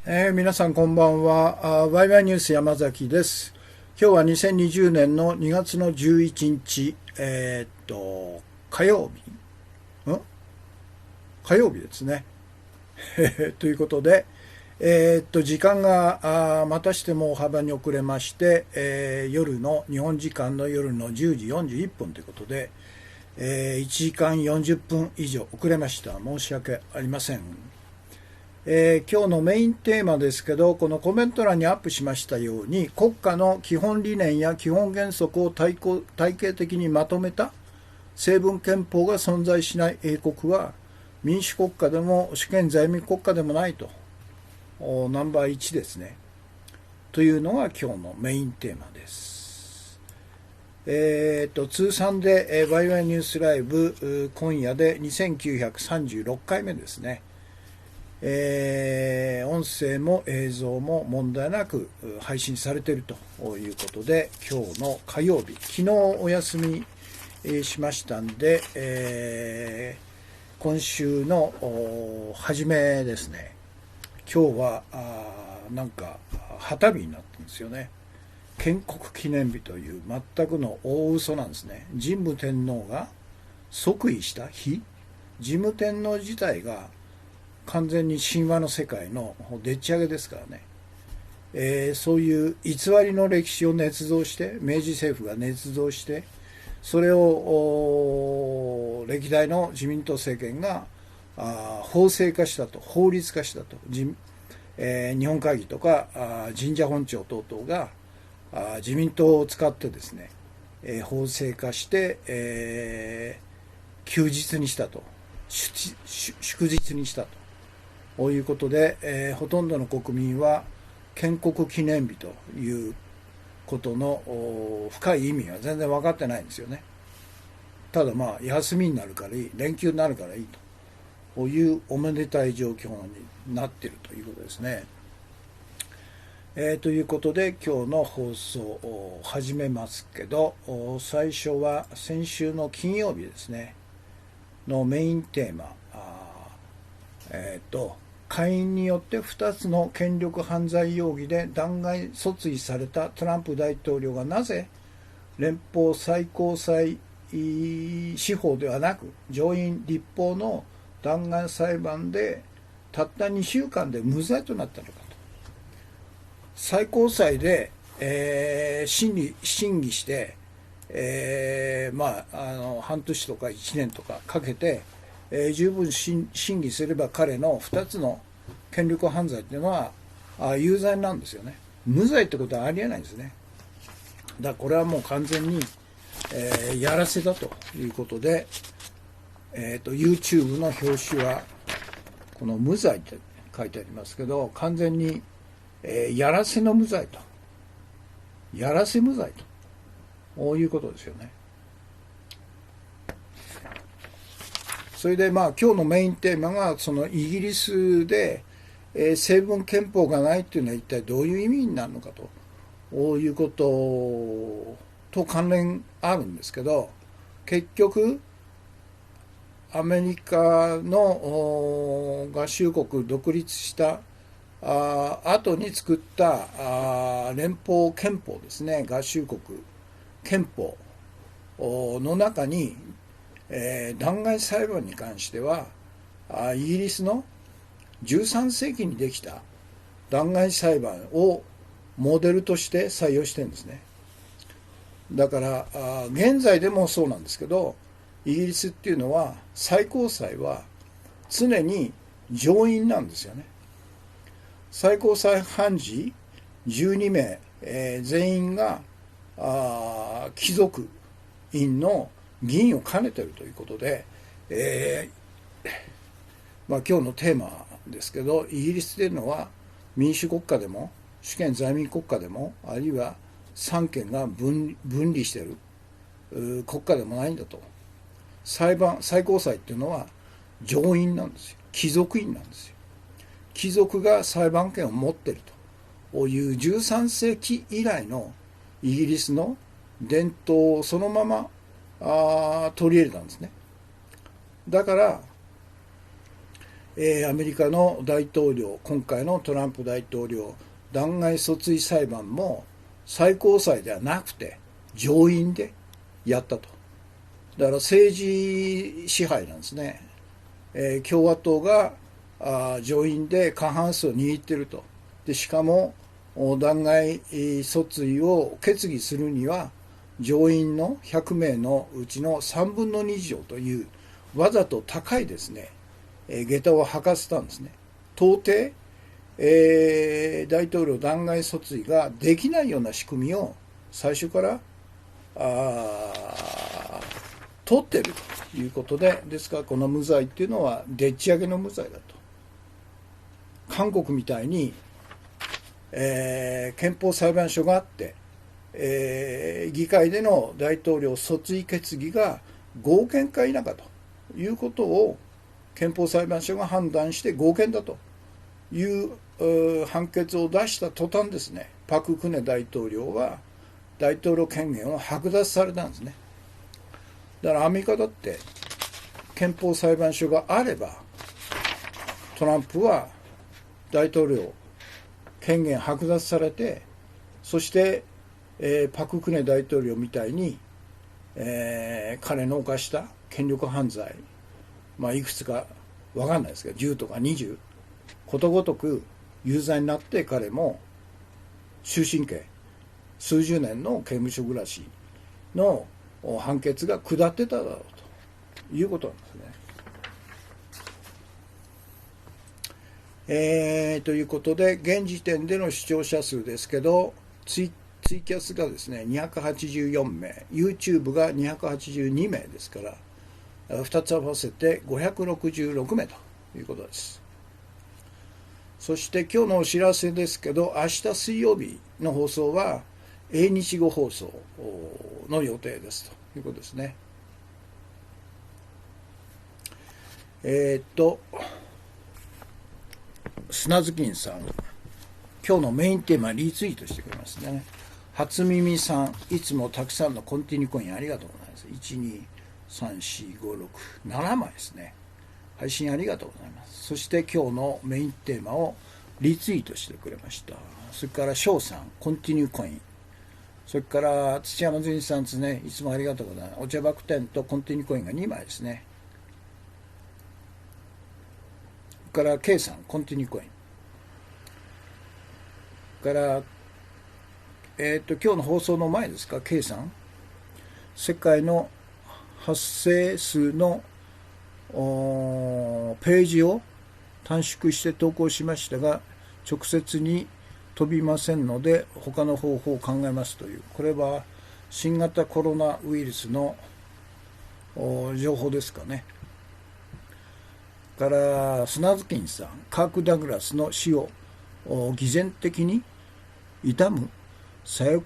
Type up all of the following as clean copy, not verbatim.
皆さんこんばんは。ワイワイニュース山崎です。今日は2020年の2月の11日、火曜日、火曜日ですね。ということで、時間がまたしても大幅に遅れまして、日本時間の夜の10時41分ということで、1時間40分以上遅れました。申し訳ありません。今日のメインテーマですけど、このコメント欄にアップしましたように、国家の基本理念や基本原則を体系的にまとめた成文憲法が存在しない英国は、民主国家でも主権在民国家でもないと、ナンバー1ですね。というのが今日のメインテーマです。通算で、ワイワイニュースライブ、今夜で2936回目ですね。音声も映像も問題なく配信されているということで、今日の火曜日、昨日お休みしましたんで、今週の初めですね。今日はなんか旗日になってるんですよね。建国記念日という全くの大嘘なんですね。神武天皇が即位した日、神武天皇自体が完全に神話の世界のでっち上げですからね、そういう偽りの歴史を捏造して、明治政府が捏造して、それを歴代の自民党政権が法制化したと、法律化したと、日本会議とか神社本庁等々が自民党を使ってですね、法制化して、休日にしたと、祝日にしたと。ということで、ほとんどの国民は建国記念日ということの深い意味は全然分かってないんですよね。ただ休みになるからいい、連休になるからいいというおめでたい状況になっているということですね。ということで今日の放送を始めますけど、最初は先週の金曜日ですねのメインテーマ、下院によって2つの権力犯罪容疑で弾劾訴追されたトランプ大統領がなぜ連邦最高裁司法ではなく上院立法の弾劾裁判でたった2週間で無罪となったのかと。最高裁で、審議して、半年とか1年とかかけて十分審議すれば彼の2つの権力犯罪っていうのは有罪なんですよね。無罪ってことはありえないんですね。だからこれはもう完全に、やらせだということで、YouTube の表紙はこの無罪って書いてありますけど、完全に、やらせの無罪と、やらせ無罪ということですよね。それで今日のメインテーマがそのイギリスで、成文憲法がないっていうのは一体どういう意味になるのかということと関連あるんですけど、結局アメリカの合衆国独立した後に作った連邦憲法ですね、合衆国憲法の中に弾劾裁判に関してはイギリスの13世紀にできた弾劾裁判をモデルとして採用してるんですね。だから現在でもそうなんですけど、イギリスっていうのは最高裁は常に上院なんですよね。最高裁判事12名、全員が貴族院の議員を兼ねているということで、今日のテーマですけど、イギリスというのは民主国家でも主権在民国家でも、あるいは三権が分離している国家でもないんだと。最高裁っていうのは上院なんですよ。貴族院なんですよ。貴族が裁判権を持っているという13世紀以来のイギリスの伝統をそのまま取り入れたんですね。だから、アメリカの大統領、今回のトランプ大統領、弾劾訴追裁判も最高裁ではなくて上院でやったと。だから政治支配なんですね。共和党が上院で過半数を握っていると。でしかも弾劾訴追を決議するには上院の100名のうちの3分の2以上というわざと高いですね、下駄を履かせたんですね。到底、大統領弾劾訴追ができないような仕組みを最初から取っているということで、ですからこの無罪っていうのはでっち上げの無罪だと。韓国みたいに、憲法裁判所があって、議会での大統領訴追決議が合憲か否かということを憲法裁判所が判断して合憲だという判決を出した途端ですね、パク・クネ大統領は大統領権限を剥奪されたんですね。だからアメリカだって憲法裁判所があればトランプは大統領権限剥奪されて、そして、パク・クネ大統領みたいに、彼の犯した権力犯罪、いくつか分かんないですけど10とか20ことごとく有罪になって、彼も終身刑数十年の刑務所暮らしの判決が下ってただろうということなんですね。ということで現時点での視聴者数ですけど、ツイキャスがですね284名、 YouTube が282名ですから、2つ合わせて566名ということです。そして今日のお知らせですけど、明日水曜日の放送は英日語放送の予定ですということですね。砂ずきんさん、今日のメインテーマリツイートしてくれますね。初耳さん、いつもたくさんのコンティニューコインありがとうございます。1234567枚ですね。配信ありがとうございます。そして今日のメインテーマをリツイートしてくれました。それから翔さん、コンティニューコイン。それから土山純一さんですね、いつもありがとうございます。お茶バクテンとコンティニューコインが2枚ですね。それから K さん、コンティニューコイン。それから今日の放送の前ですか、K さん、世界の発生数のページを短縮して投稿しましたが、直接に飛びませんので他の方法を考えますという、これは新型コロナウイルスの情報ですかね。から砂ずきんさん、カーク・ダグラスの死を偽善的に悼む左翼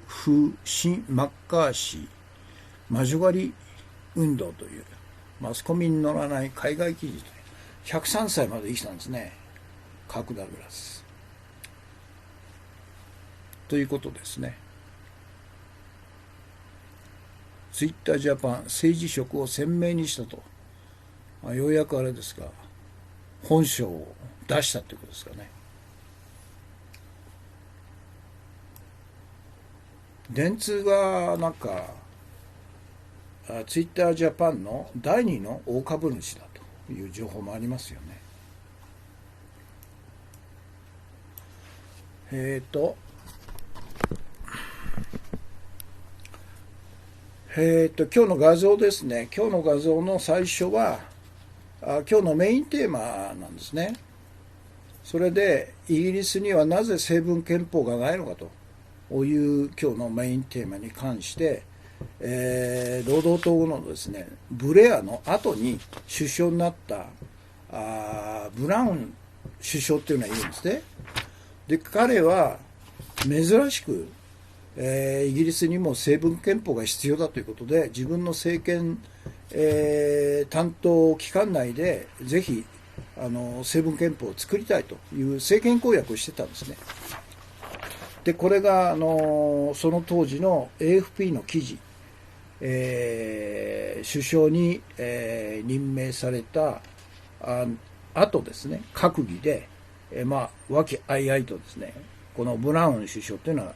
風新マッカーシー魔女狩り運動というマスコミに載らない海外記事という、103歳まで生きたんですね、カーク・ダグラスということですね。ツイッタージャパン、政治色を鮮明にしたと、ようやくあれですか、本性を出したということですかね。電通がなんかツイッタージャパンの第2の大株主だという情報もありますよね。今日の画像ですね。今日の画像の最初は今日のメインテーマなんですね。それでイギリスにはなぜ成文憲法がないのかという今日のメインテーマに関して、労働党のですねブレアの後に首相になったブラウン首相っていうのがいるんですね。で彼は珍しくイギリスにも成文憲法が必要だということで、自分の政権、担当機関内でぜひ成文憲法を作りたいという政権公約をしてたんですね。でこれがその当時の AFP の記事、首相に、任命された後ですね、閣議で、和気あいあいとですね、このブラウン首相というのは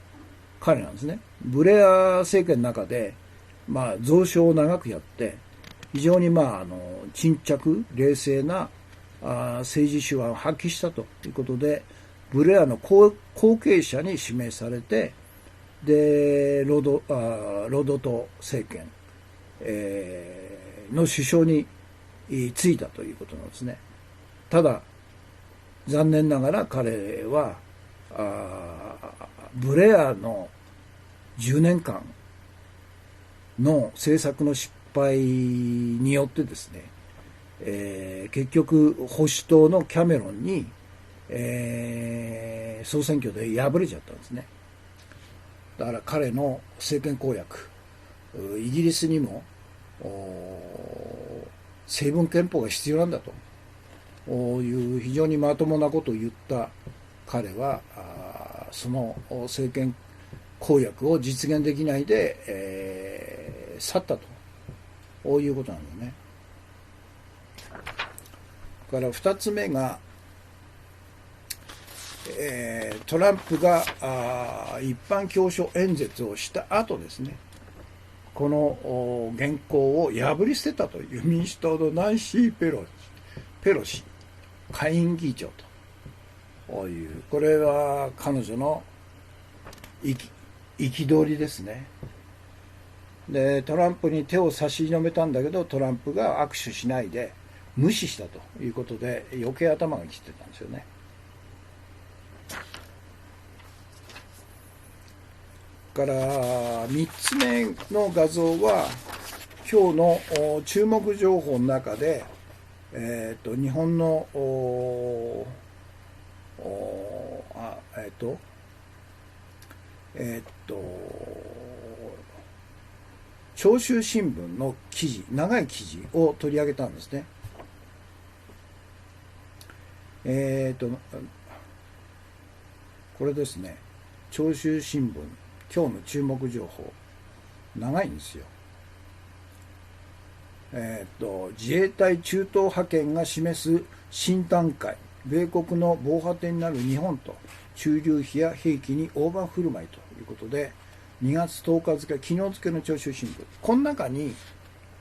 彼なんですね。ブレア政権の中で、蔵相を長くやって、非常に沈着、冷静な政治手腕を発揮したということで、ブレアの後継者に指名されて、で、ロドト政権、の首相に就いたということなんですね。ただ、残念ながら彼は、ブレアの10年間の政策の失敗によってですね、結局保守党のキャメロンに、総選挙で敗れちゃったんですね。だから彼の政権公約、イギリスにも成文憲法が必要なんだという非常にまともなことを言った彼は、その政権公約を実現できないで、去ったということなんですね。から2つ目が、トランプが一般教書演説をした後ですね、この原稿を破り捨てたという民主党のナンシー・ペロシ下院議長という、これは彼女の憤りですね。で、トランプに手を差し伸べたんだけど、トランプが握手しないで無視したということで、余計頭がきてたんですよね。から3つ目の画像は、今日の注目情報の中で、日本の長州新聞の記事、長い記事を取り上げたんですね。これですね、長州新聞、今日の注目情報、長いんですよ。自衛隊中東派遣が示す新段階、米国の防波堤になる日本と駐留費や兵器に大盤振る舞いということで、2月10日付、昨日付の長州新聞、この中に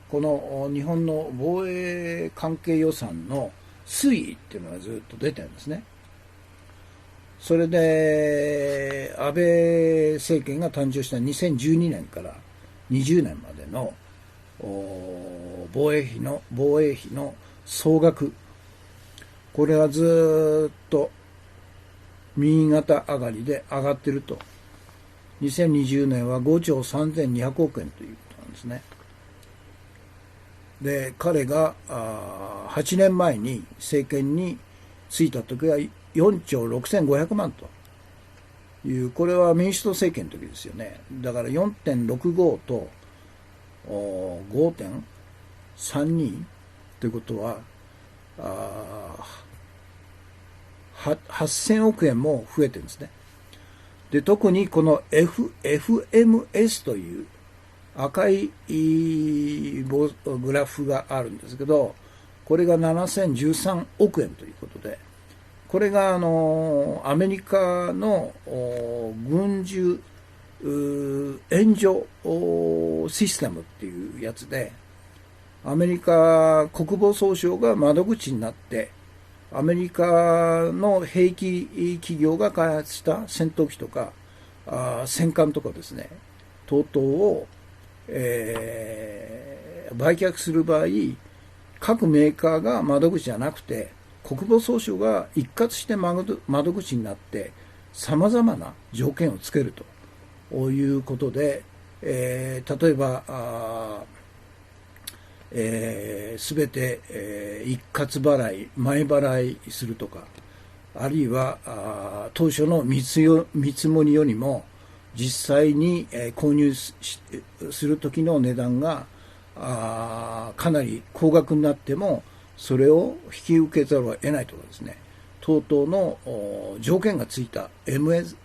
この日本の防衛関係予算の推移っていうのがずっと出てるんですね。それで安倍政権が誕生した2012年から20年までの防衛費の総額、これはずっと右肩上がりで上がっていると。2020年は5兆3200億円ということなんですね。で、彼が8年前に政権に就いた時は4兆6500万という、これは民主党政権の時ですよね。だから 4.65 と5.32 ということは8000億円も増えてるんですね。で、特にこの FMS という赤いグラフがあるんですけど、これが7013億円ということで、これがアメリカの軍需援助システムっていうやつで、アメリカ国防総省が窓口になって、アメリカの兵器企業が開発した戦闘機とか戦艦とかですね、等々を、売却する場合、各メーカーが窓口じゃなくて、国防総省が一括して窓口になってさまざまな条件をつけるということで、例えばすべて、一括払い、前払いするとか、あるいは当初の見積もりよりも実際に、購入する時の値段がかなり高額になってもそれを引き受けざるを得ないとかですね、等々の条件がついた FMS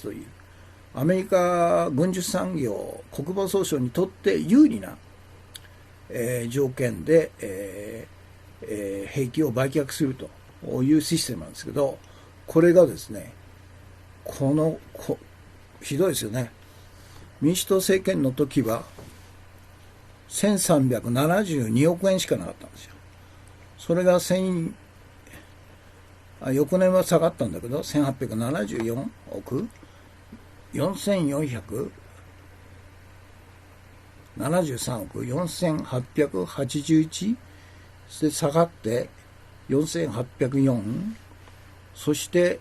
というアメリカ軍需産業国防総省にとって有利な条件で、兵器を売却するというシステムなんですけど、これがですね、ひどいですよね。民主党政権の時は1372億円しかなかったんですよ。それが翌年は下がったんだけど、1874億4473億4881で下がって4804、そして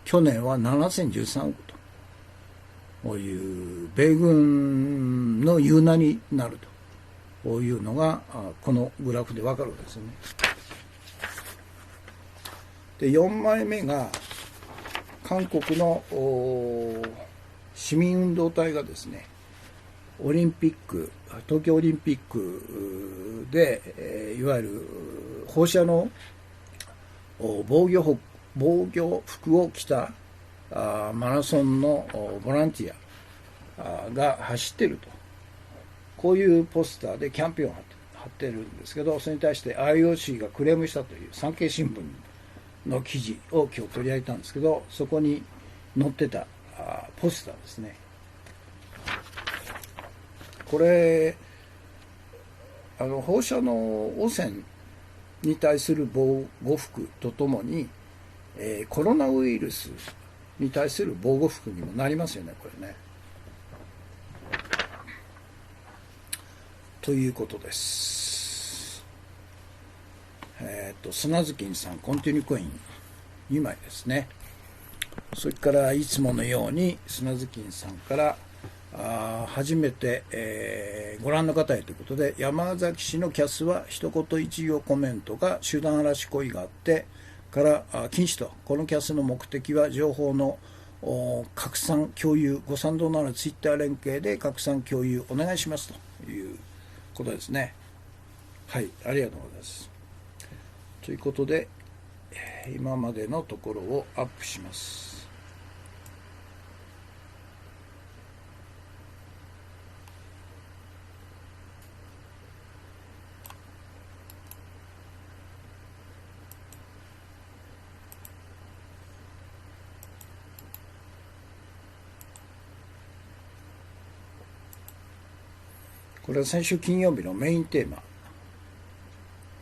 去年は7013億という米軍の言うなりになるというのがこのグラフで分かるわけですよね。で4枚目が韓国の市民運動隊がですね、オリンピック、東京オリンピックで、いわゆる放射能防御服を着たマラソンのボランティアが走ってると、こういうポスターでキャンペーンを貼ってるんですけど、それに対して IOC がクレームしたという産経新聞の記事を今日取り上げたんですけど、そこに載ってたポスターですね。これ放射能汚染に対する防護服とともに、コロナウイルスに対する防護服にもなりますよね、これね。ということです。砂月さん、コンティニューコイン2枚ですね。それからいつものように砂月さんから初めて、ご覧の方へということで、山崎氏のキャスは一言一行コメントが集団嵐行為があってから禁止と、このキャスの目的は情報の拡散共有、ご賛同ならツイッター連携で拡散共有お願いしますということですね。はい、ありがとうございます。ということで今までのところをアップします。これは先週金曜日のメインテーマ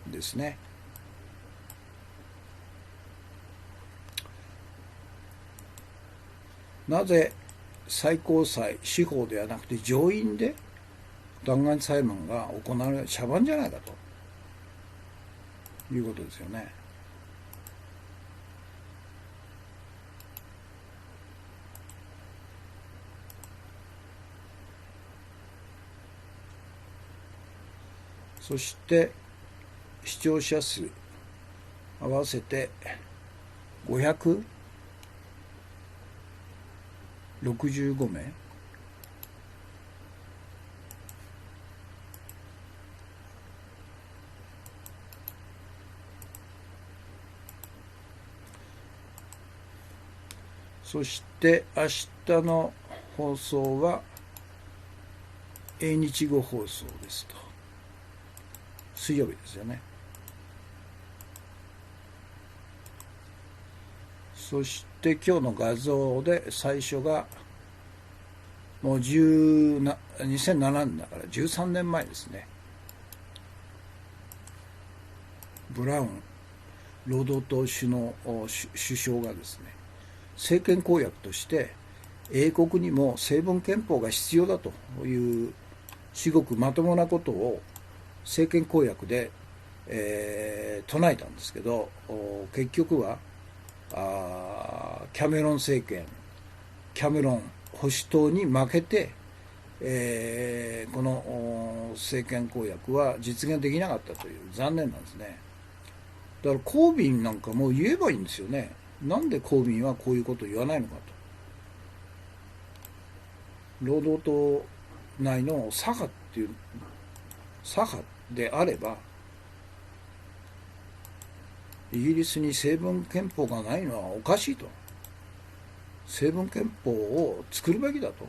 ですね。なぜ最高裁、司法ではなくて上院で弾劾裁判が行われる、茶番じゃないかということですよね。そして視聴者数合わせて565名、そして明日の放送は英日語放送ですと、水曜日ですよね。そして今日の画像で最初がもう2007年だから13年前ですね。ブラウン労働党首相がですね、政権公約として英国にも成文憲法が必要だという至極まともなことを政権公約で、唱えたんですけど、結局はキャメロン政権、キャメロン保守党に負けて、この政権公約は実現できなかったという、残念なんですね。だからコービンなんかもう言えばいいんですよね。なんでコービンはこういうことを言わないのかと。労働党内の左派であれば、イギリスに成文憲法がないのはおかしいと。成文憲法を作るべきだと。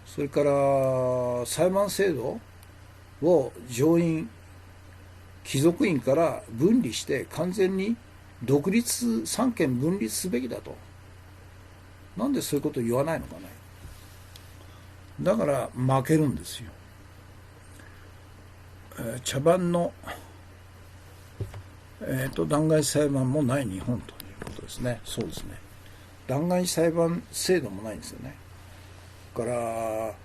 それから裁判制度を上院貴族院から分離して完全に独立、三権分立すべきだと。なんでそういうことを言わないのかね。だから負けるんですよ。茶番の、弾劾裁判もない日本ということですね。そうですね。弾劾裁判制度もないんですよね。だから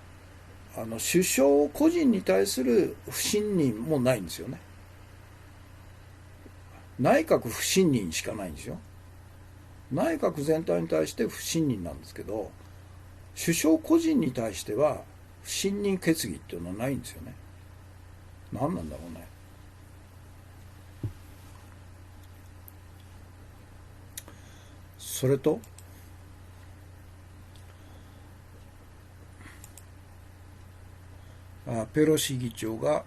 首相個人に対する不信任もないんですよね。内閣不信任しかないんですよ。内閣全体に対して不信任なんですけど、首相個人に対しては不信任決議っていうのはないんですよね。何なんだろうね。それとペロシ議長が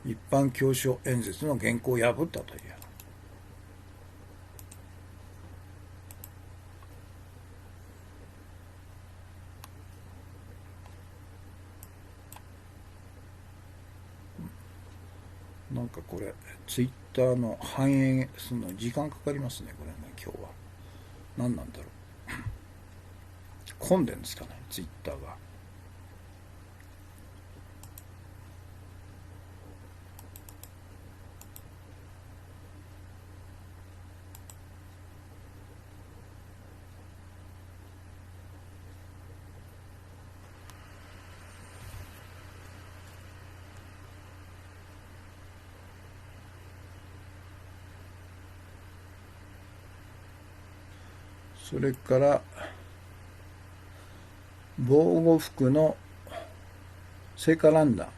一般教書演説の原稿を破ったという。なんかこれツイッターの反映するのに時間かかりますね、これね。今日は何なんだろう。混んでんですかね、ツイッターが。それから防護服の聖火ランナ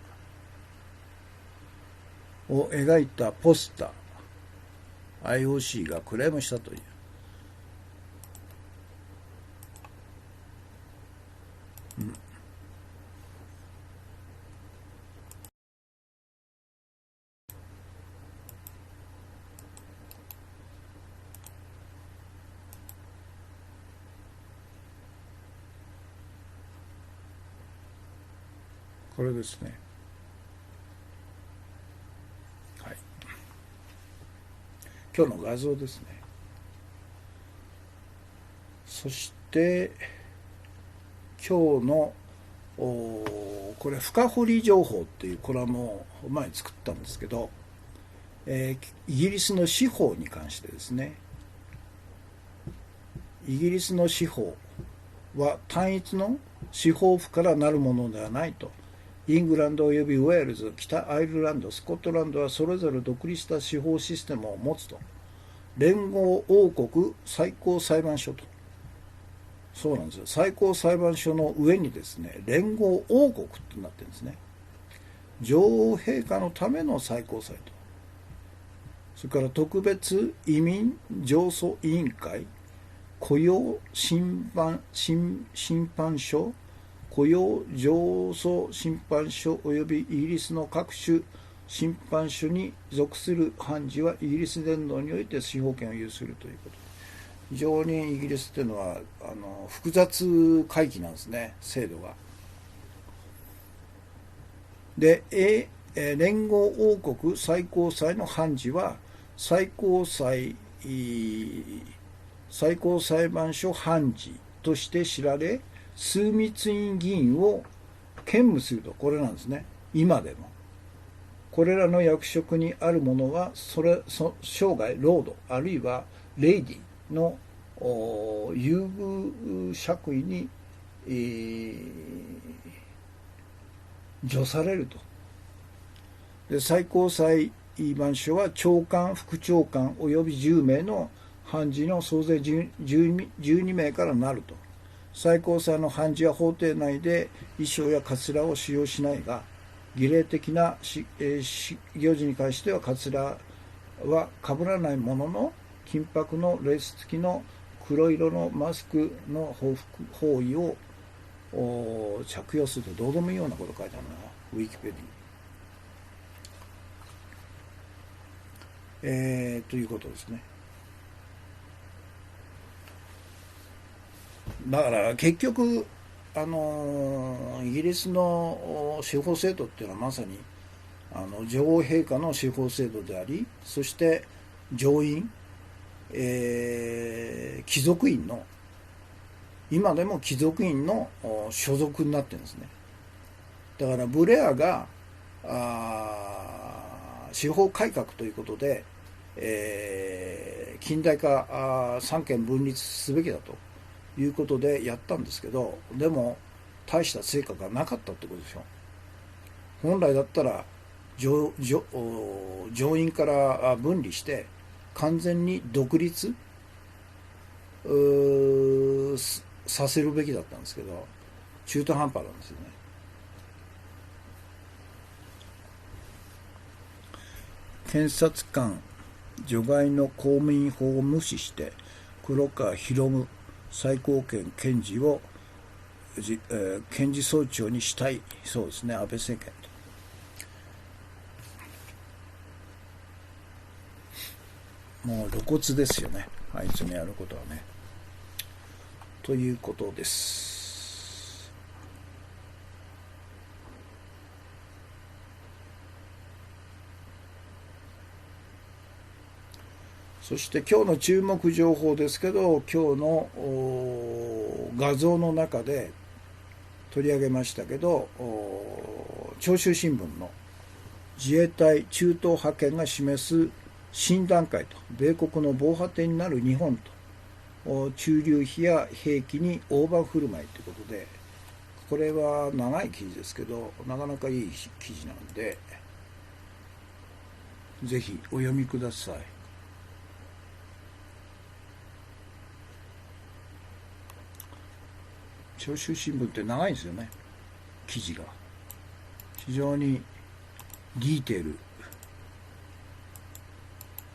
ーを描いたポスター、 IOC がクレームしたという。これですね。はい。今日の画像ですね。そして今日のこれ深掘り情報っていうコラムを前に作ったんですけど、イギリスの司法に関してですね。イギリスの司法は単一の司法府からなるものではないと。イングランドおよびウェールズ、北アイルランド、スコットランドはそれぞれ独立した司法システムを持つと。連合王国最高裁判所と。そうなんですよ。最高裁判所の上にですね、連合王国ってなってるんですね。女王陛下のための最高裁と。それから特別移民上訴委員会、雇用審判所、雇用上訴審判所及びイギリスの各種審判所に属する判事はイギリス伝道において司法権を有するということ。非常にイギリスっていうのは複雑回帰なんですね、制度が。で、連合王国最高裁の判事は最高裁判所判事として知られ、枢密院議員を兼務すると。これなんですね、今でも。これらの役職にある者は生涯ロードあるいはレイディの優遇爵位に、叙されると。で、最高裁判所は長官、副長官および10名の判事の総勢12名からなると。最高裁の判事は法廷内で衣装やかつらを使用しないが、儀礼的な行事に関してはかつらはかぶらないものの、金箔のレース付きの黒色のマスクの包囲を着用すると。どうでもいいようなこと書いてあるな、ウィキペディ。ということですね。だから結局イギリスの司法制度っていうのはまさに女王陛下の司法制度であり、そして上院、貴族院の、今でも貴族院の所属になってるんですね。だからブレアが司法改革ということで、近代化三権分立すべきだということでやったんですけど、でも大した成果がなかったってことでしょ。本来だったら上院から分離して完全に独立させるべきだったんですけど、中途半端なんですよね。検察官除外の公務員法を無視して黒川博夢最高検検事を、検事総長にしたいそうですね、安倍政権と。もう露骨ですよね、あいつのやることはね。ということです。そして今日の注目情報ですけど、今日の画像の中で取り上げましたけど、長州新聞の自衛隊中東派遣が示す新段階と、米国の防波堤になる日本と、駐留費や兵器に大盤振る舞いということで、これは長い記事ですけど、なかなかいい記事なんで、ぜひお読みください。長州新聞って長いんですよね、記事が。非常にディテール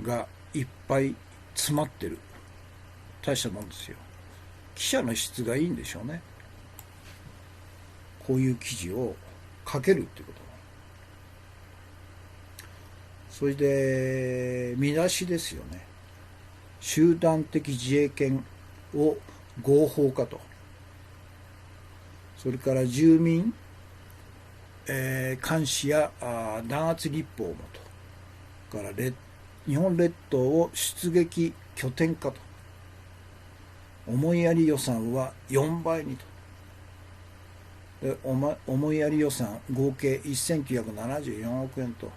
がいっぱい詰まってる、大したもんですよ。記者の質がいいんでしょうね、こういう記事を書けるっていうことは。それで見出しですよね。集団的自衛権を合法化と、それから住民、監視や弾圧立法もと、から日本列島を出撃拠点化と、思いやり予算は4倍にと、で思いやり予算合計1974億円と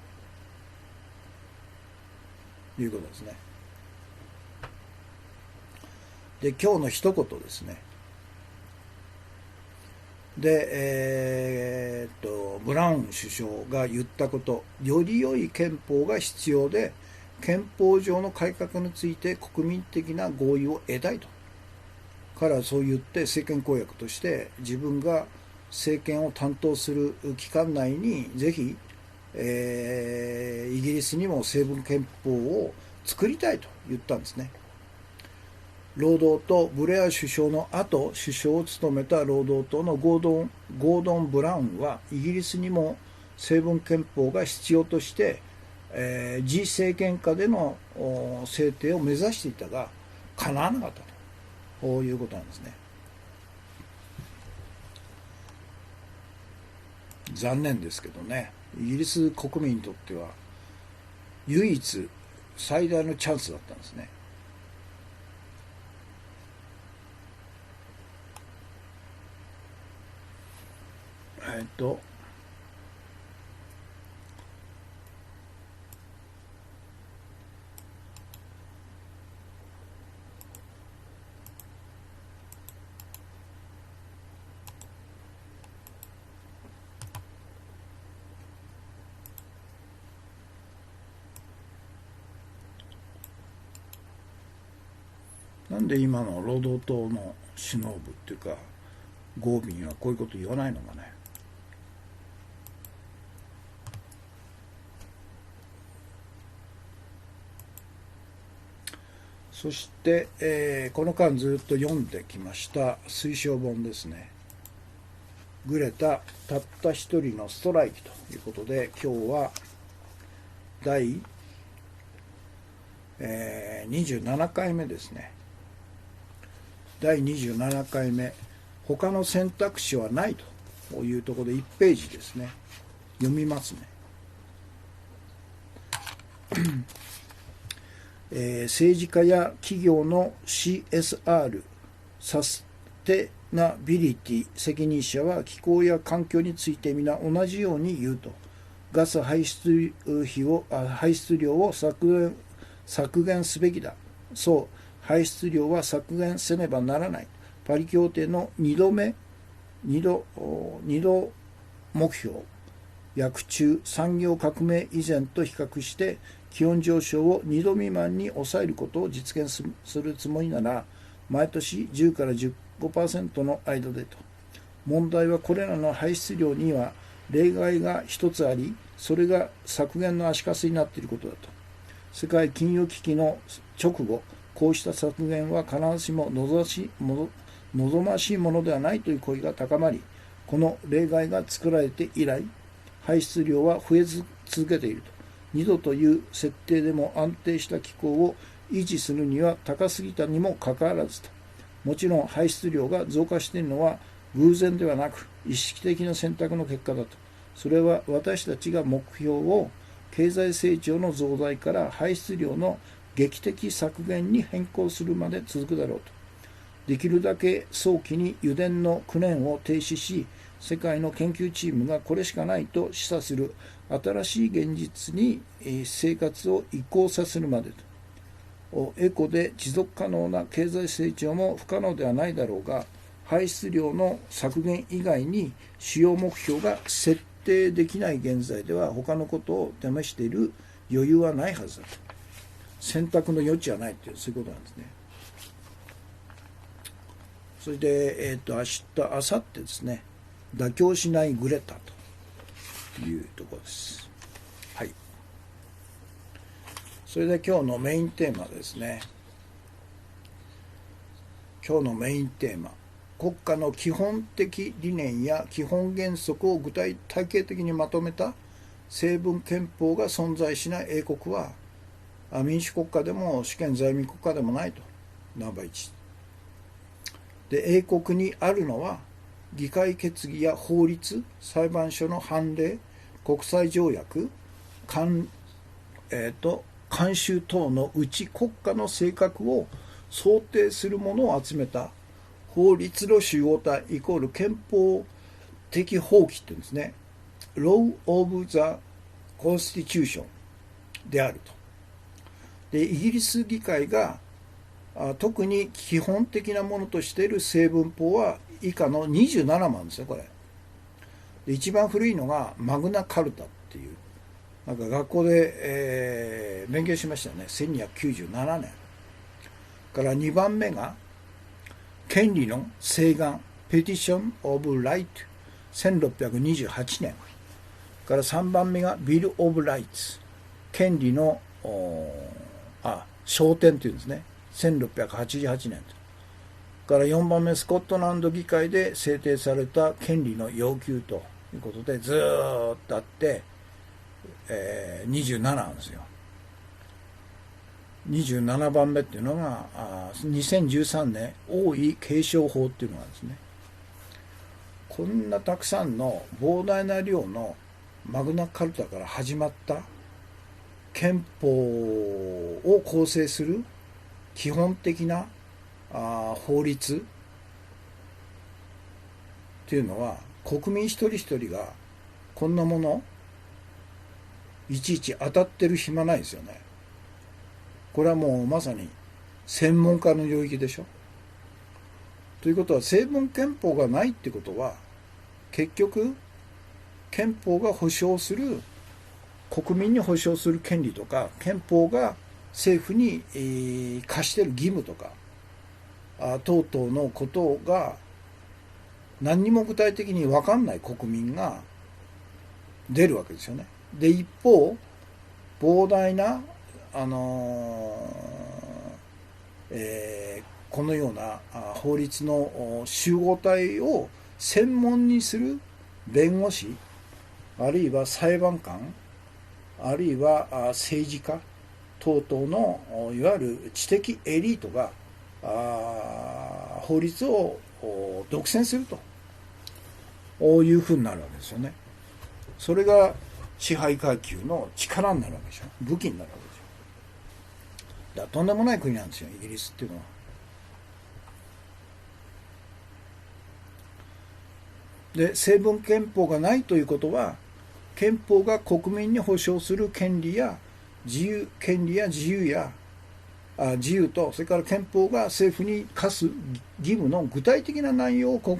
いうことですね。で、今日の一言ですね。で、ブラウン首相が言ったこと、より良い憲法が必要で、憲法上の改革について国民的な合意を得たいと。からそう言って政権公約として自分が政権を担当する期間内にぜひ、イギリスにも成文憲法を作りたいと言ったんですね。労働党ブレア首相の後首相を務めた労働党のゴードン・ブラウンはイギリスにも成文憲法が必要として、自政権下での制定を目指していたが叶わなかったということなんですね。残念ですけどね、イギリス国民にとっては唯一最大のチャンスだったんですね。なんで今の労働党の首脳部っていうかゴービンはこういうこと言わないのかね。そして、この間ずっと読んできました推奨本ですね。グレタたった一人のストライキということで、今日は第、27回目ですね。第27回目他の選択肢はないというところで1ページですね、読みますね。政治家や企業の CSR サステナビリティ責任者は気候や環境について皆同じように言うと、ガス排出量を削減すべきだ。そう、排出量は削減せねばならない。パリ協定の2度目標、約中産業革命以前と比較して気温上昇を2度未満に抑えることを実現するつもりなら、毎年10から 15% の間でと。問題はこれらの排出量には例外が一つあり、それが削減の足かせになっていることだと。世界金融危機の直後、こうした削減は必ずしも望ましいものではないという声が高まり、この例外が作られて以来、排出量は増え続けていると。2度という設定でも安定した気候を維持するには高すぎたにもかかわらずと。もちろん排出量が増加しているのは偶然ではなく意識的な選択の結果だと。それは私たちが目標を経済成長の増大から排出量の劇的削減に変更するまで続くだろうと。できるだけ早期に油田の9年を停止し、世界の研究チームがこれしかないと示唆する新しい現実に生活を移行させるまでと。エコで持続可能な経済成長も不可能ではないだろうが、排出量の削減以外に主要目標が設定できない現在では他のことを試している余裕はないはずだと。選択の余地はないという、そういうことなんですね。それで、明日、明後日ですね、妥協しないグレタというところです。はい。それで今日のメインテーマですね。今日のメインテーマ。国家の基本的理念や基本原則を体系的にまとめた成文憲法が存在しない英国は民主国家でも主権在民国家でもないと。ナンバー1。で、英国にあるのは議会決議や法律、裁判所の判例、国際条約、慣習等のうち国家の性格を想定するものを集めた法律の集合体イコール憲法的法規っていうんですね。Law of the Constitution であると。で、イギリス議会が特に基本的なものとしている成文法は以下の27万ですよ、これ。で、一番古いのがマグナカルタっていう、なんか学校で、勉強しましたね。1297年。から2番目が権利の請願、ペティション・オブ・ライト、1628年。から3番目がビル・オブ・ライツ、権利の昇天というんですね。1688年。から4番目、スコットランド議会で制定された権利の要求ということで、ずーっとあって、27なんですよ。27番目っていうのが2013年王位継承法っていうのがですね、こんなたくさんの膨大な量のマグナカルタから始まった憲法を構成する基本的な法律っていうのは、国民一人一人がこんなものいちいち当たってる暇ないですよね。これはもうまさに専門家の領域でしょ。ということは、成文憲法がないってことは、結局憲法が保障する、国民に保障する権利とか、憲法が政府に課している義務とか等々のことが何にも具体的に分かんない国民が出るわけですよね。で、一方膨大なこのような法律の集合体を専門にする弁護士、あるいは裁判官、あるいは政治家等々のいわゆる知的エリートが法律を独占するというふうになるわけですよね。それが支配階級の力になるわけでしょ。武器になるわけでしょ。だからとんでもない国なんですよ、イギリスっていうのは。で、成文憲法がないということは、憲法が国民に保障する権利や自由と、それから憲法が政府に課す義務の具体的な内容を国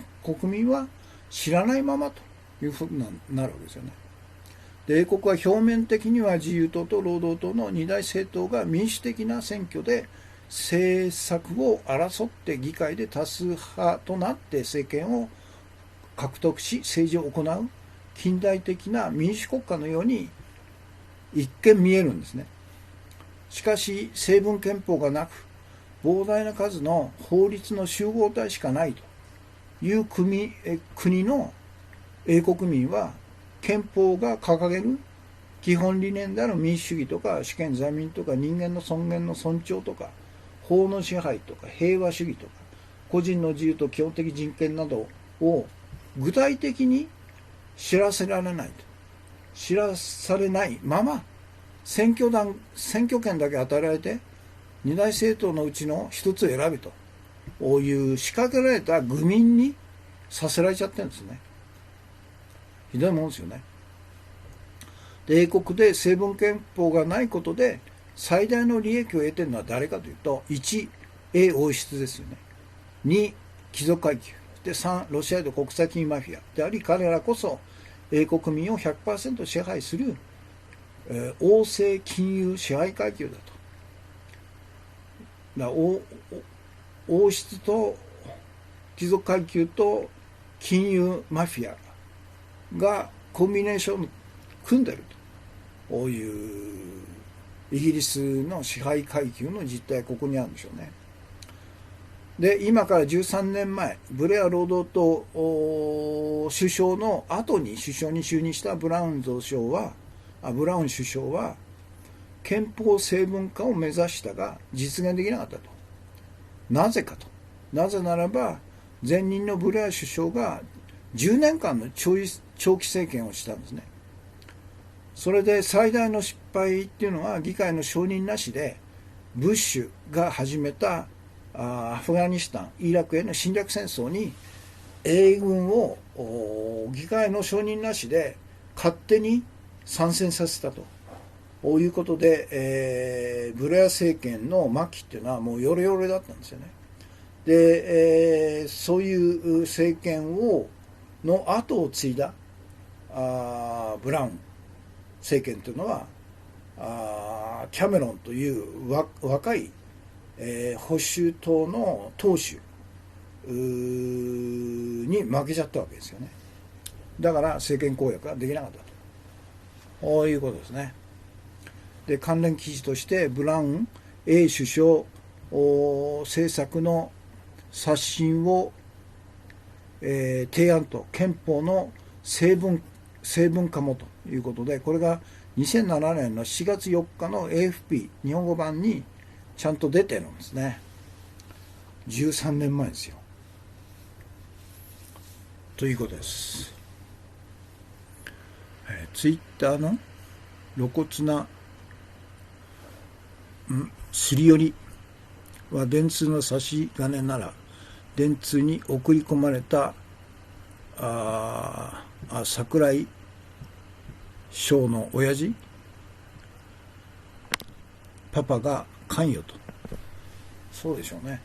民は知らないままというふうになるわけですよね。で、英国は表面的には自由党と労働党の二大政党が民主的な選挙で政策を争って議会で多数派となって政権を獲得し政治を行う近代的な民主国家のように一見見えるんですね。しかし成文憲法がなく膨大な数の法律の集合体しかないという国の英国民は憲法が掲げる基本理念である民主主義とか主権在民とか人間の尊厳の尊重とか法の支配とか平和主義とか個人の自由と基本的人権などを具体的に知らされないまま選挙権だけ与えられて二大政党のうちの一つを選べという仕掛けられた愚民にさせられちゃってるんですね。ひどいもんですよね。で、英国で成文憲法がないことで最大の利益を得ているのは誰かというと、1、英王室ですよね。2、貴族階級。で、3、ロシアで国際金融マフィアであり、彼らこそ英国民を 100% 支配する、王政金融支配階級だと。王室と貴族階級と金融マフィアがコンビネーションを組んでるというイギリスの支配階級の実態はここにあるんでしょうね。で、今から13年前、ブレア労働党首相の後に首相に就任したブラウン首相は憲法成文化を目指したが実現できなかったと。なぜかと。なぜならば前任のブレア首相が10年間の長期政権をしたんですね。それで最大の失敗っていうのは議会の承認なしでブッシュが始めたアフガニスタン、イラクへの侵略戦争に英軍を議会の承認なしで勝手に参戦させたということで、ブレア政権の末期っていうのはもうヨレヨレだったんですよね。で、そういう政権の後を継いだブラウン政権というのはキャメロンという若い保守党の党首に負けちゃったわけですよね。だから政権公約ができなかったと。こういうことですね。で、関連記事としてブラウン首相政策の刷新を、提案と憲法の成文化もということで、これが2007年の7月4日の AFP 日本語版にちゃんと出てるんですね。13年前ですよ。ということです。ツイッターの露骨なすり寄りは電通の差し金なら電通に送り込まれた櫻井翔の親父パパが関与と。そうでしょうね。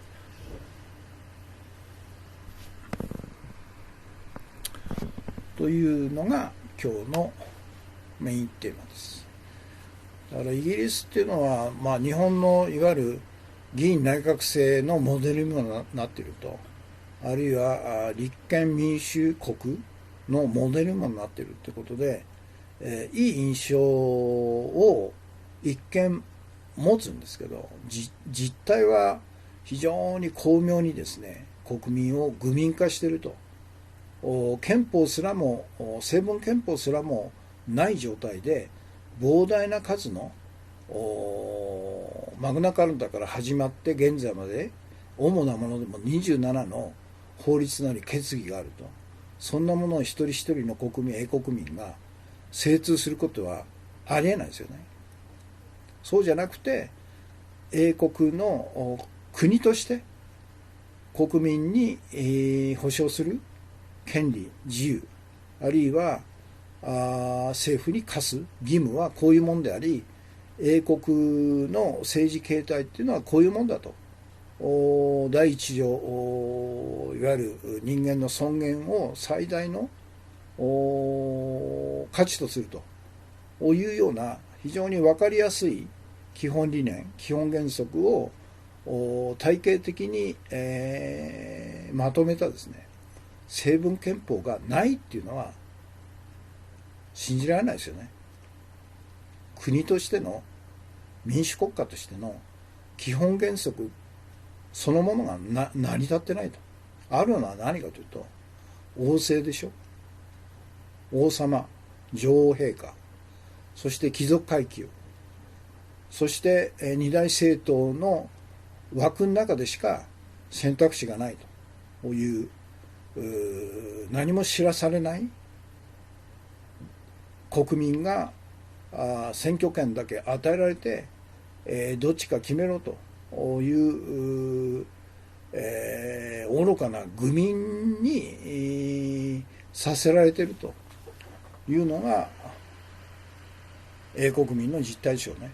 というのが今日のメインテーマです。だからイギリスっていうのは、日本のいわゆる議員内閣制のモデルにもなっていると、あるいは立憲民主国のモデルにもなっているということで、いい印象を一見持つんですけど、実態は非常に巧妙にですね、国民を愚民化していると。憲法すらも成文憲法すらもない状態で膨大な数のマグナカルタから始まって現在まで主なものでも27の法律なり決議があると、そんなものを一人一人の国民、英国民が精通することはありえないですよね。そうじゃなくて、英国の国として国民に保障する権利、自由、あるいは政府に課す義務はこういうもんであり、英国の政治形態っていうのはこういうもんだと、第一条いわゆる人間の尊厳を最大の価値とするというような非常に分かりやすい基本理念、基本原則を体系的に、まとめたですね、成文憲法がないっていうのは信じられないですよね。国としての、民主国家としての基本原則そのものが成り立ってないと。あるのは何かというと、王政でしょ。王様、女王陛下、そして貴族階級、そして二大政党の枠の中でしか選択肢がないという、何も知らされない国民が選挙権だけ与えられて、どっちか決めろという、愚かな愚民にさせられているというのが英国民の実態でしょうね。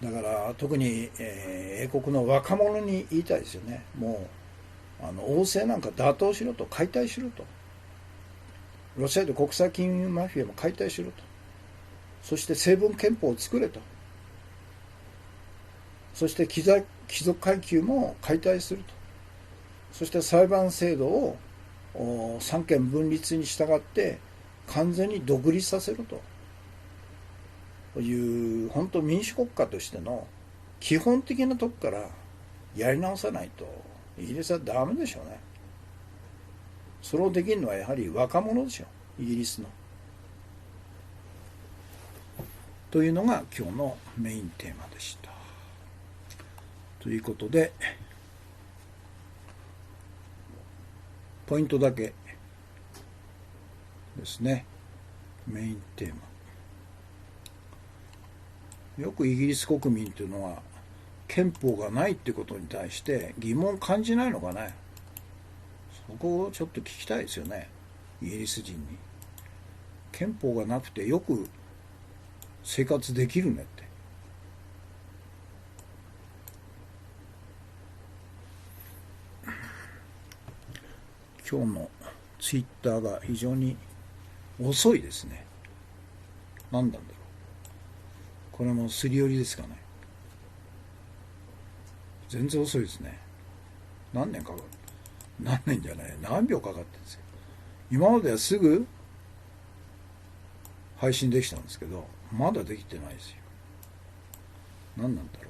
だから特に、英国の若者に言いたいですよね。もう王政なんか打倒しろと、解体しろと、ロシアで国際金融マフィアも解体しろと、そして成文憲法を作れと、そして貴族階級も解体すると、そして裁判制度を三権分立に従って完全に独立させるという、本当民主国家としての基本的なとこからやり直さないとイギリスはダメでしょうね。それをできるのはやはり若者でしょう、イギリスの。というのが今日のメインテーマでした。ということで、ポイントだけですね。メインテーマ。よくイギリス国民というのは憲法がないってことに対して疑問を感じないのかね。そこをちょっと聞きたいですよね、イギリス人に。憲法がなくてよく生活できるねって。今日のツイッターが非常に遅いですね。何なんだろう。これもすり寄りですかね。全然遅いですね。何年かかる。何年じゃない、何秒かかってるんですよ。今まではすぐ配信できたんですけど、まだできてないですよ。何なんだろう。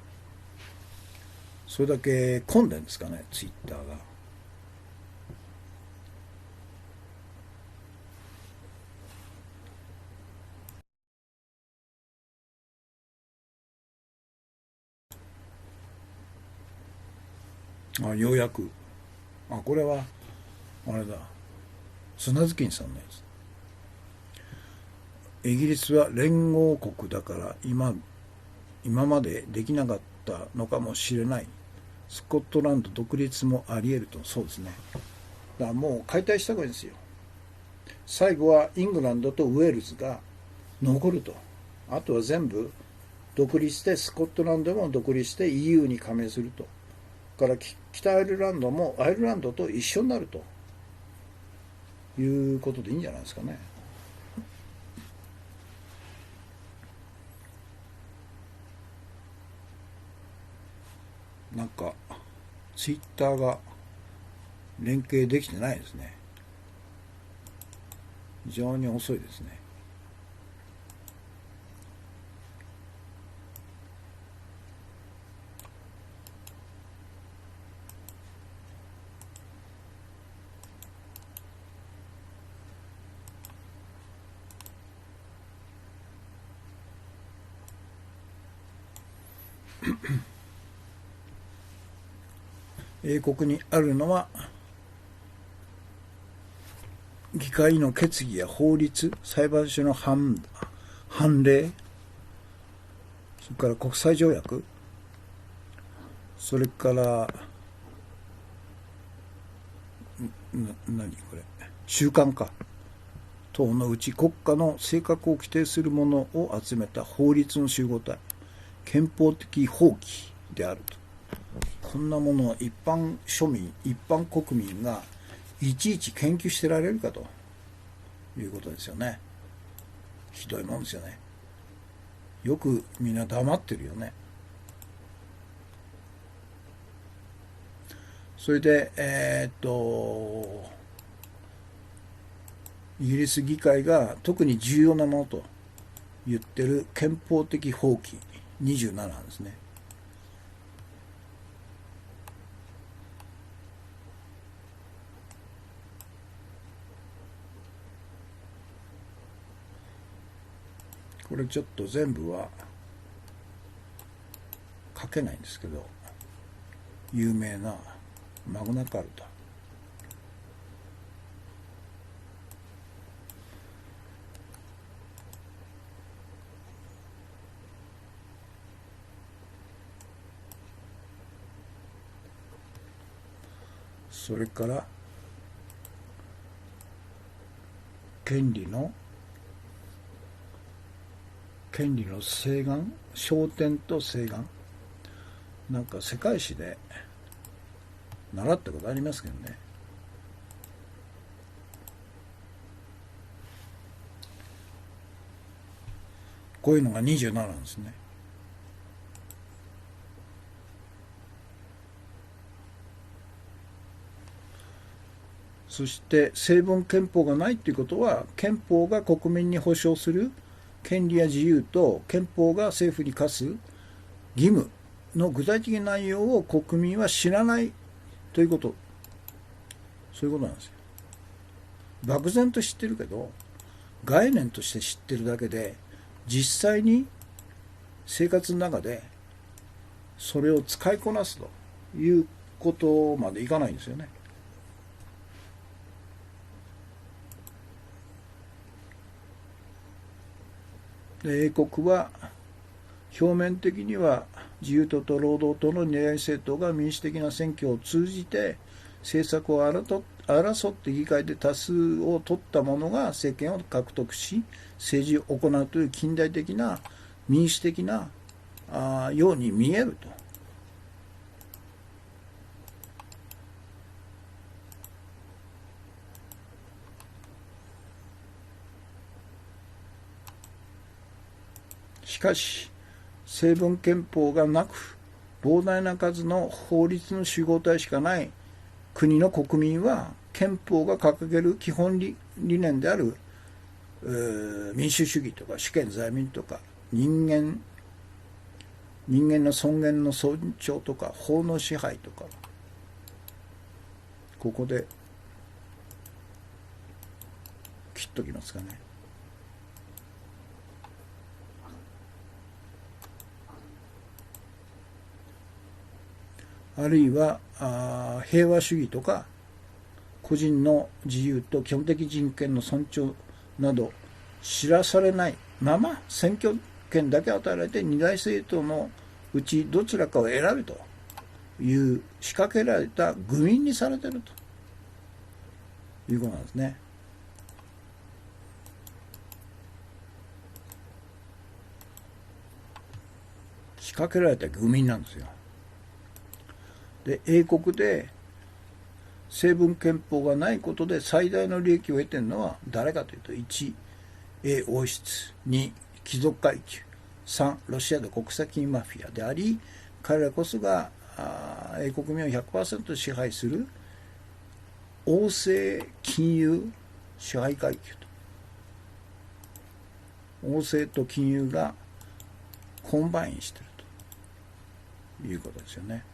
それだけ混んでるんですかね、ツイッターが。ようやく。これはあれだ、砂月さんのやつ。イギリスは連合国だから今までできなかったのかもしれない。スコットランド独立もあり得ると。そうですね。だからもう解体した方がいいんですよ。最後はイングランドとウェールズが残ると。あとは全部独立して、スコットランドも独立して EU に加盟すると。から北アイルランドもアイルランドと一緒になるということでいいんじゃないですかね。なんかツイッターが連携できてないですね。非常に遅いですね。英国にあるのは議会の決議や法律、裁判所の判例、それから国際条約、それから何これ習慣化等のうち国家の性格を規定するものを集めた法律の集合体、憲法的法規であると。こんなものを一般庶民、一般国民がいちいち研究してられるかということですよね。ひどいもんですよね。よくみんな黙ってるよね。それでイギリス議会が特に重要なものと言ってる憲法的法規27なんですね。これちょっと全部は書けないんですけど、有名なマグナカルタ、それから権利の請願、焦点と請願、なんか世界史で習ったことありますけどね。こういうのが27なんですね。そして成文憲法がないということは、憲法が国民に保障する権利や自由と憲法が政府に課す義務の具体的な内容を国民は知らないということ、そういうことなんですよ。漠然と知ってるけど、概念として知ってるだけで、実際に生活の中でそれを使いこなすということまでいかないんですよね。英国は表面的には自由党と労働党の二大政党が民主的な選挙を通じて政策を争って議会で多数を取った者が政権を獲得し政治を行うという近代的な民主的なように見えると。しかし成文憲法がなく膨大な数の法律の集合体しかない国の国民は憲法が掲げる基本理念である民主主義とか主権在民とか人間の尊厳の尊重とか法の支配とか、ここで切っときますかね。あるいは平和主義とか個人の自由と基本的人権の尊重など知らされないまま選挙権だけ与えられて二大政党のうちどちらかを選べという仕掛けられた愚民にされているということなんですね。仕掛けられた愚民なんですよ。で、英国で成文憲法がないことで最大の利益を得ているのは誰かというと、1、王室、2、貴族階級、3、ロシアの国際マフィアであり、彼らこそが英国民を 100% 支配する王政金融支配階級と。王政と金融がコンバインしているということですよね。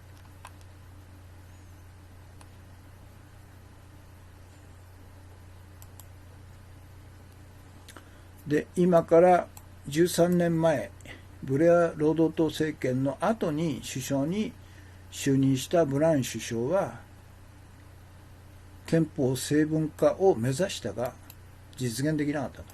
で、今から13年前、ブレア労働党政権の後に首相に就任したブラウン首相は憲法成文化を目指したが実現できなかったと。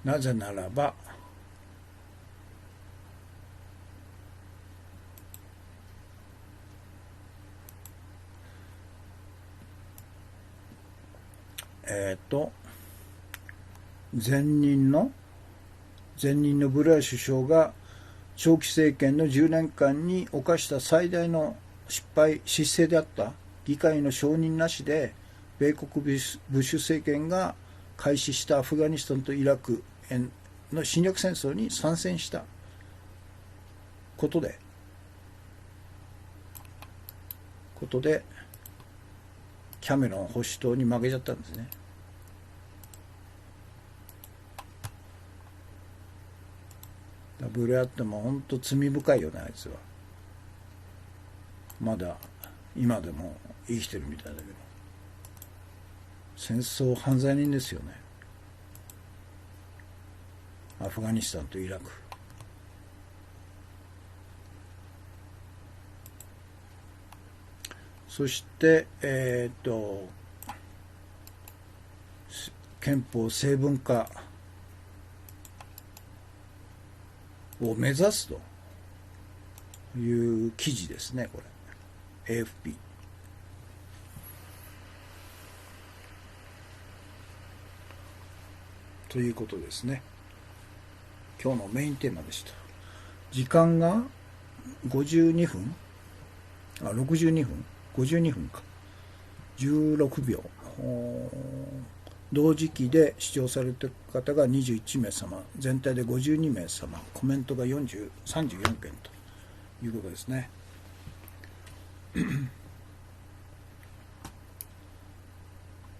なぜならば前任のブレア首相が長期政権の10年間に犯した最大の失政であった。議会の承認なしで米国ブッシュ政権が開始したアフガニスタンとイラクの侵略戦争に参戦したことでキャメロン保守党に負けちゃったんですね。ブレアっても本当罪深いよね、あいつは。まだ今でも生きてるみたいだけど、戦争犯罪人ですよね。アフガニスタンとイラク。そして憲法成文化を目指すという記事ですね、これ AFP。 ということですね。今日のメインテーマでした。時間が52分62分52分か16秒。同時期で視聴されている方が21名様、全体で52名様、コメントが34件ということですね。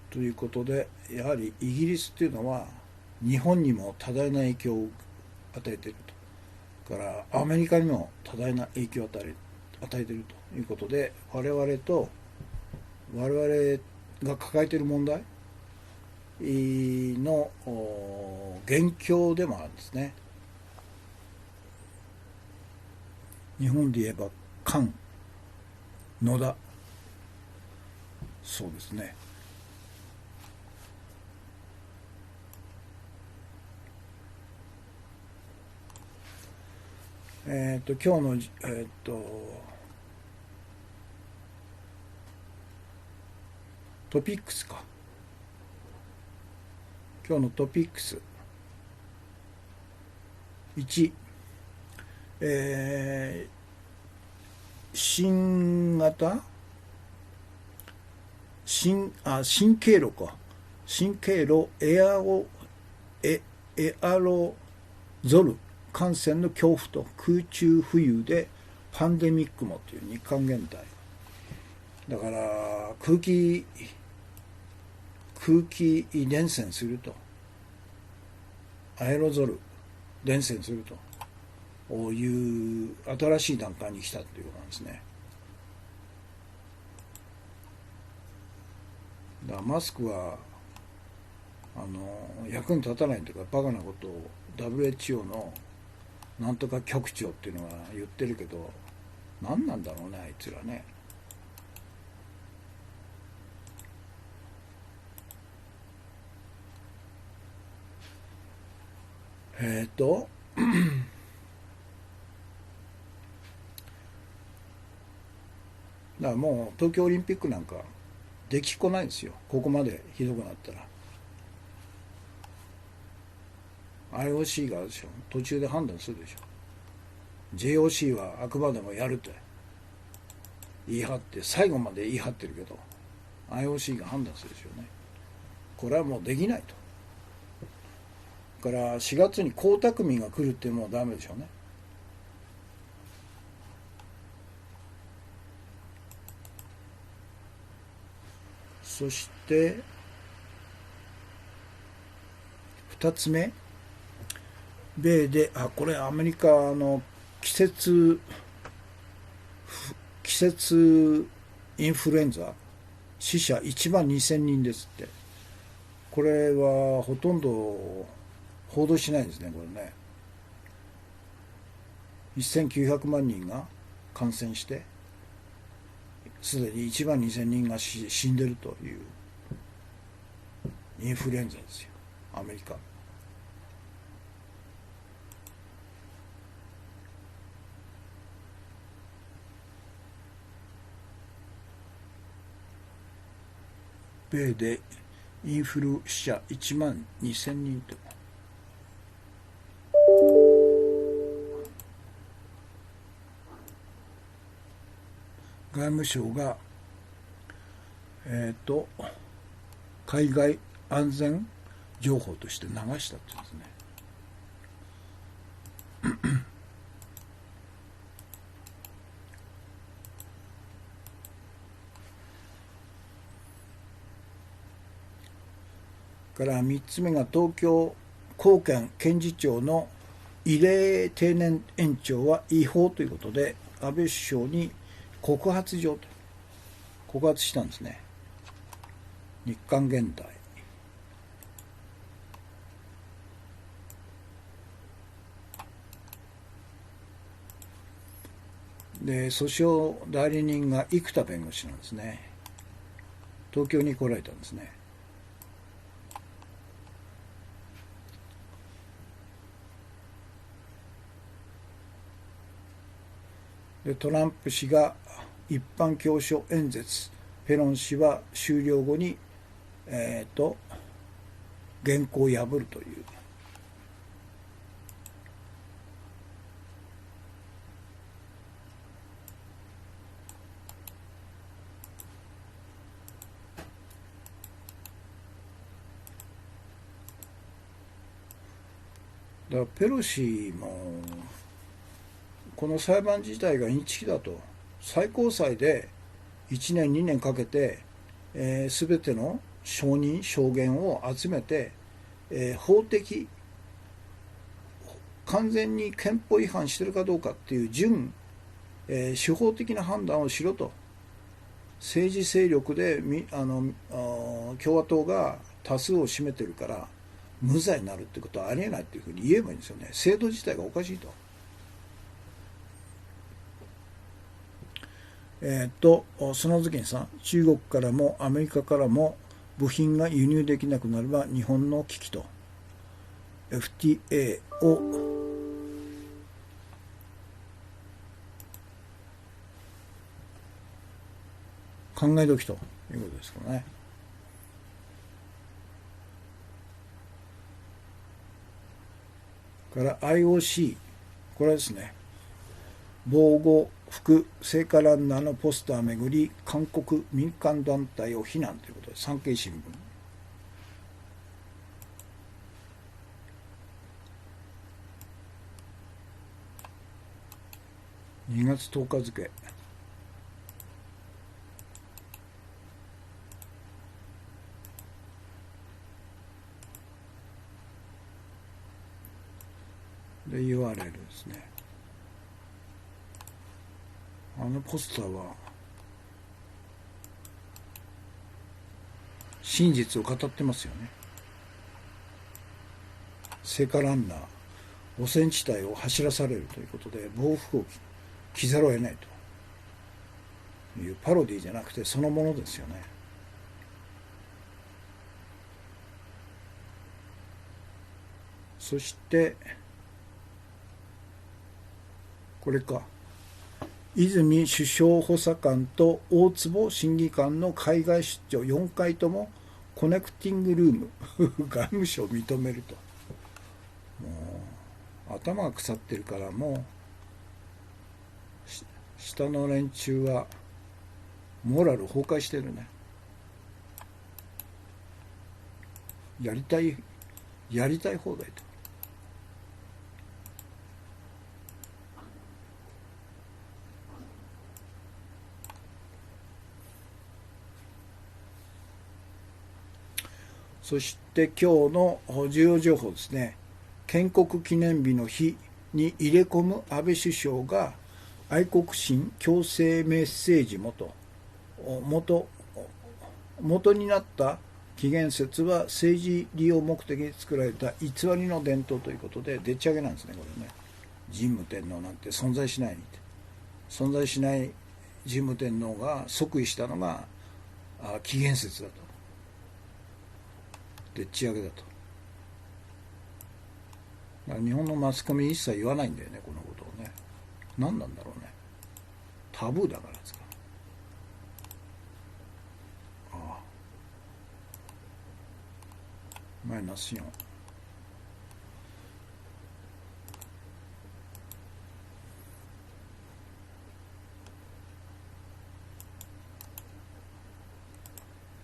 ということで、やはりイギリスっていうのは日本にも多大な影響を与えていると、からアメリカにも多大な影響を与えているということで、我々が抱えている問題の元凶でもあるんですね。日本で言えば菅野田、そうですね。今日のトピックスか。今日のトピックス1、新経路か。新経路エアロゾル感染の恐怖と空中浮遊でパンデミックもという日韓現代だから、空気伝染すると、アエロゾル伝染するという新しい段階に来たということなんですね。だからマスクは役に立たないというか、バカなことを WHO のなんとか局長っていうのが言ってるけど、何なんだろうね、あいつらね。だからもう東京オリンピックなんかできっこないですよ、ここまでひどくなったら。 IOC があるでしょ、途中で判断するでしょ。 JOC はあくまでもやるって言い張って、最後まで言い張ってるけど IOC が判断するでしょうね。これはもうできないと。から4月に江沢民が来るってもうダメでしょうね。そして2つ目、米で、これアメリカの季節、季節インフルエンザ、死者1万2000人ですって。これはほとんど報道しないんですね、これね。1900万人が感染して、すでに1万2000人が死んでるというインフルエンザですよ、アメリカ。米でインフル死者1万2000人と。外務省が、海外安全情報として流したって言うんですね。から3つ目が東京高検検事長の異例定年延長は違法ということで、安倍首相に告発状と告発したんですね。日刊現代。で、訴訟代理人が生田弁護士なんですね。東京に来られたんですね。で、トランプ氏が一般教書演説、ペロン氏は終了後に、原稿を破るという。だからペロシもこの裁判自体がインチキだと、最高裁で1年2年かけて、全ての証人証言を集めて、法的完全に憲法違反してるかどうかっていう司法的な判断をしろと。政治勢力で共和党が多数を占めてるから無罪になるってことはありえないっていうふうに言えばいいんですよね。制度自体がおかしいと。その時にさ、中国からもアメリカからも部品が輸入できなくなれば日本の危機と FTA を考え時ということですかね。から IOC、 これはですね、防護服聖火ランナーのポスターめぐり韓国民間団体を非難ということで、産経新聞2月10日付。で URL ですね。あのポスターは真実を語ってますよね。聖火ランナー汚染地帯を走らされるということで防服を着ざるを得ないというパロディじゃなくてそのものですよね。そしてこれか、泉首相補佐官と大坪審議官の海外出張4回ともコネクティングルーム外務省を認めると。もう頭が腐ってるから、もう下の連中はモラル崩壊してるね。やりたい放題と。そして今日の重要情報ですね。建国記念日の日に入れ込む安倍首相が愛国心強制メッセージ元になった紀元節は政治利用目的で作られた偽りの伝統ということで、でっち上げなんですね、これね。神武天皇なんて存在しない神武天皇が即位したのが紀元節だと、でっち上げだと。だから日本のマスコミ一切言わないんだよね、このことをね。何なんだろうね。タブーだからですか。マイナス4。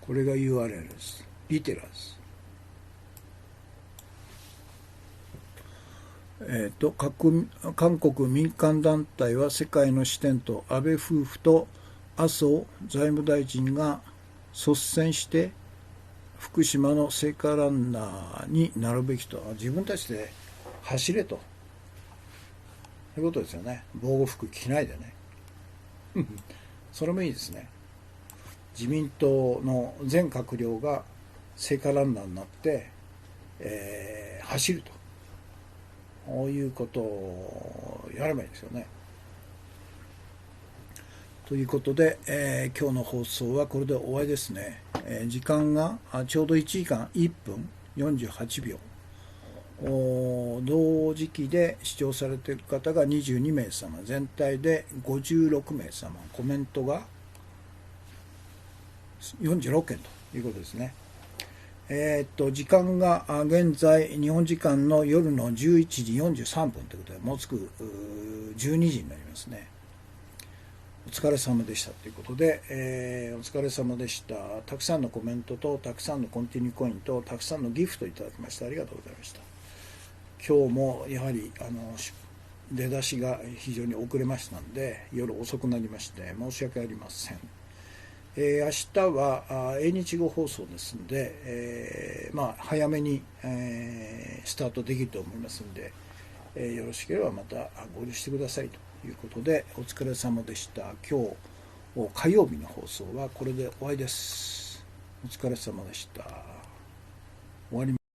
これが URL です。リテラス。韓国民間団体は世界の視点と安倍夫婦と麻生財務大臣が率先して福島の聖火ランナーになるべきと、自分たちで走れと、そういうことですよね。防護服着ないでねそれもいいですね。自民党の全閣僚が聖火ランナーになって、走ると、こういうことをやればいいですよね。ということで、今日の放送はこれで終わりですね。時間がちょうど1時間1分48秒。同時期で視聴されている方が22名様、全体で56名様、コメントが46件ということですね。時間が現在日本時間の夜の11時43分ということで、もうすぐ12時になりますね。お疲れ様でしたということで、お疲れ様でした。たくさんのコメントとたくさんのコンティニューコインとたくさんのギフトいただきましてありがとうございました。今日もやはり出だしが非常に遅れましたので夜遅くなりまして申し訳ありません。明日は英日語放送ですので、早めに、スタートできると思いますので、よろしければまたご利用してくださいということで、お疲れ様でした。今日火曜日の放送はこれで終わりです。お疲れ様でした。終わります。